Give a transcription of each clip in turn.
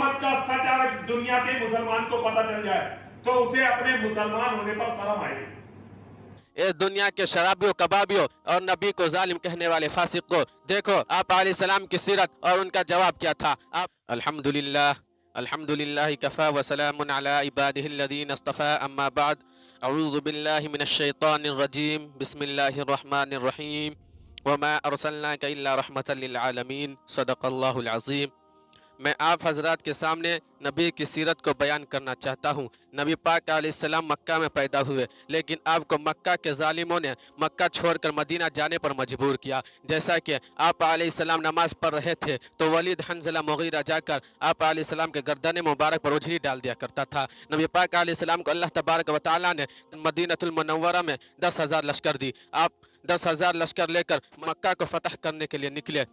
محمد کا سچ اگر دنیا کے مسلمان کو پتہ چل جائے تو اسے اپنے مسلمان ہونے پر شرم آئے گی۔ اس دنیا کے شرابیوں کبابیوں اور نبی کو ظالم کہنے والے فاسق کو دیکھو آپ علیہ السلام کی سیرت اور ان کا جواب کیا تھا۔ آپ الحمدللہ کفا وسلام علی عبادہ الذین اصطفى اما بعد اعوذ باللہ من الشیطان الرجیم بسم اللہ الرحمن الرحیم وما ارسلناک الا رحمتا للعالمین صدق اللہ العظیم۔ میں آپ حضرات کے سامنے نبی کی سیرت کو بیان کرنا چاہتا ہوں۔ نبی پاک علیہ السلام مکہ میں پیدا ہوئے، لیکن آپ کو مکہ کے ظالموں نے مکہ چھوڑ کر مدینہ جانے پر مجبور کیا۔ جیسا کہ آپ علیہ السلام نماز پڑھ رہے تھے تو ولید حنظلہ مغیرہ جا کر آپ علیہ السلام کے گردن مبارک پر اجھلی ڈال دیا کرتا تھا۔ نبی پاک علیہ السلام کو اللہ تبارک و تعالیٰ نے مدینہ المنورہ میں 10,000 لشکر دی۔ آپ 10,000 لشکر لے کر مکہ کو فتح کرنے کے لیے نکلے۔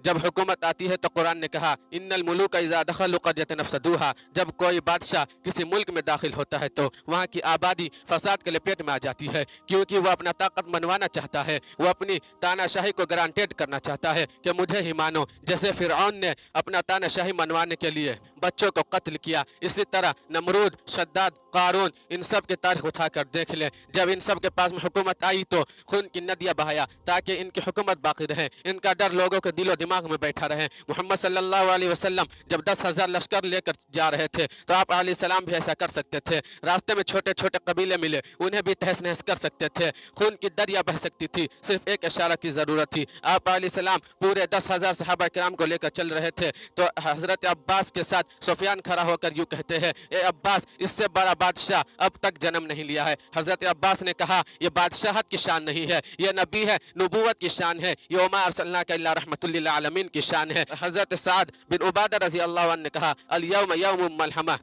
جب حکومت آتی ہے تو قرآن نے کہا ان الملوک اذا دخلوا قرية افسدوها، جب کوئی بادشاہ کسی ملک میں داخل ہوتا ہے تو وہاں کی آبادی فساد کے لپیٹ میں آ جاتی ہے، کیونکہ وہ اپنا طاقت منوانا چاہتا ہے، وہ اپنی تانا شاہی کو گرانٹیڈ کرنا چاہتا ہے کہ مجھے ہی مانو۔ جیسے فرعون نے اپنا تانا شاہی منوانے کے لیے بچوں کو قتل کیا، اسی طرح نمرود، شداد، قارون، ان سب کے تاریخ اٹھا کر دیکھ لیں۔ جب ان سب کے پاس میں حکومت آئی تو خون کی ندیاں بہایا تاکہ ان کی حکومت باقی رہے، ان کا ڈر لوگوں کے دل و دماغ میں بیٹھا رہے۔ محمد صلی اللہ علیہ وسلم جب 10,000 لشکر لے کر جا رہے تھے تو آپ علیہ السلام بھی ایسا کر سکتے تھے۔ راستے میں چھوٹے چھوٹے قبیلے ملے، انہیں بھی تہس نہس کر سکتے تھے، خون کی دریا بہہ سکتی تھی، صرف ایک اشارہ کی ضرورت تھی۔ آپ علیہ السلام پورے 10,000 صحابہ کرام کو لے کر چل رہے تھے تو حضرت عباس کے ساتھ سفیان کھڑا ہو کر یوں کہتے ہیں اے عباس، اس سے بڑا بادشاہ اب تک جنم نہیں لیا ہے۔ حضرت عباس نے کہا یہ بادشاہت کی شان نہیں ہے، یہ نبی ہے، نبوت کی شان ہے، یہ وما ارسلناک الا رحمۃ للعالمین کی شان ہے۔ حضرت سعد بن عبادہ رضی اللہ عنہ نے کہا الیوم یوم ملحمہ،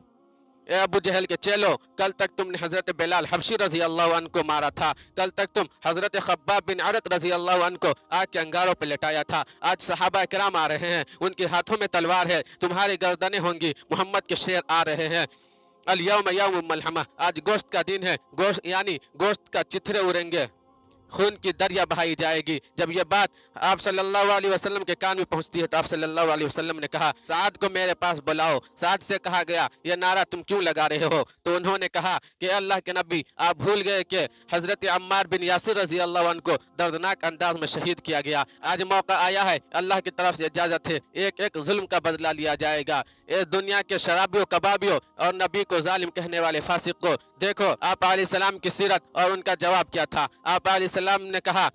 اے ابو جہل کے چیلو، کل تک تم نے حضرت بلال حبشی رضی اللہ عنہ کو مارا تھا، کل تک تم حضرت خباب بن عرط رضی اللہ عنہ کو آگ کے انگاروں پہ لٹایا تھا، آج صحابہ کرام آ رہے ہیں، ان کے ہاتھوں میں تلوار ہے، تمہاری گردنیں ہوں گی، محمد کے شیر آ رہے ہیں۔ الیوم یوم ملحمہ، آج گوشت کا دن ہے، گوشت یعنی گوشت کا چتھرے اڑیں گے، خون کی دریا بہائی جائے گی۔ جب یہ بات آپ صلی اللہ علیہ وسلم کے کان میں پہنچتی ہے تو آپ صلی اللہ علیہ وسلم نے کہا سعد کو میرے پاس بلاؤ۔ سعد سے کہا گیا یہ نعرہ تم کیوں لگا رہے ہو؟ تو انہوں نے کہا کہ اللہ کے نبی، آپ بھول گئے کہ حضرت عمار بن یاسر رضی اللہ عنہ کو دردناک انداز میں شہید کیا گیا، آج موقع آیا ہے، اللہ کی طرف سے اجازت ہے، ایک ایک ظلم کا بدلہ لیا جائے گا۔ اس دنیا کے شرابیوں کبابیوں اور نبی کو ظالم کہنے والے فاسق کو دیکھو آپ علیہ السلام کی سیرت اور ان کا جواب کیا تھا۔ آپ علیہ السلام نے کہا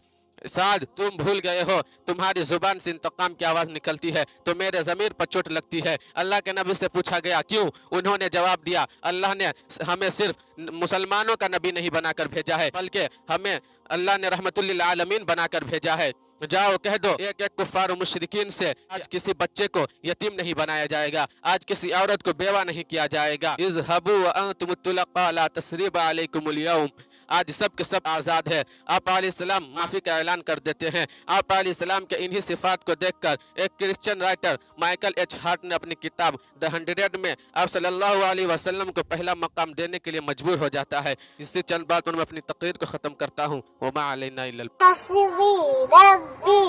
سعد تم بھول گئے ہو، تمہاری زبان سے انتقام کی آواز نکلتی ہے تو میرے ضمیر پر چوٹ لگتی ہے۔ اللہ کے نبی سے پوچھا گیا کیوں؟ انہوں نے جواب دیا اللہ نے ہمیں صرف مسلمانوں کا نبی نہیں بنا کر بھیجا ہے بلکہ ہمیں اللہ نے رحمت للعالمین بنا کر بھیجا ہے۔ جاؤ کہہ دو ایک ایک کفار و مشرکین سے آج کسی بچے کو یتیم نہیں بنایا جائے گا، آج کسی عورت کو بیوہ نہیں کیا جائے گا۔ اذهبوا وانتم الطلقاء لا تثریب علیکم اليوم، آج سب کے سب آزاد ہے۔ آپ علیہ السلام معافی کا اعلان کر دیتے ہیں۔ آپ علیہ السلام کے انہی صفات کو دیکھ کر ایک Christian writer Michael H Hart نے اپنی کتاب دی 100 میں آپ صلی اللہ علیہ وسلم کو پہلا مقام دینے کے لیے مجبور ہو جاتا ہے۔ اس سے چند بات میں اپنی تقریر کو ختم کرتا ہوں۔ وما علینا الا حسبی ربی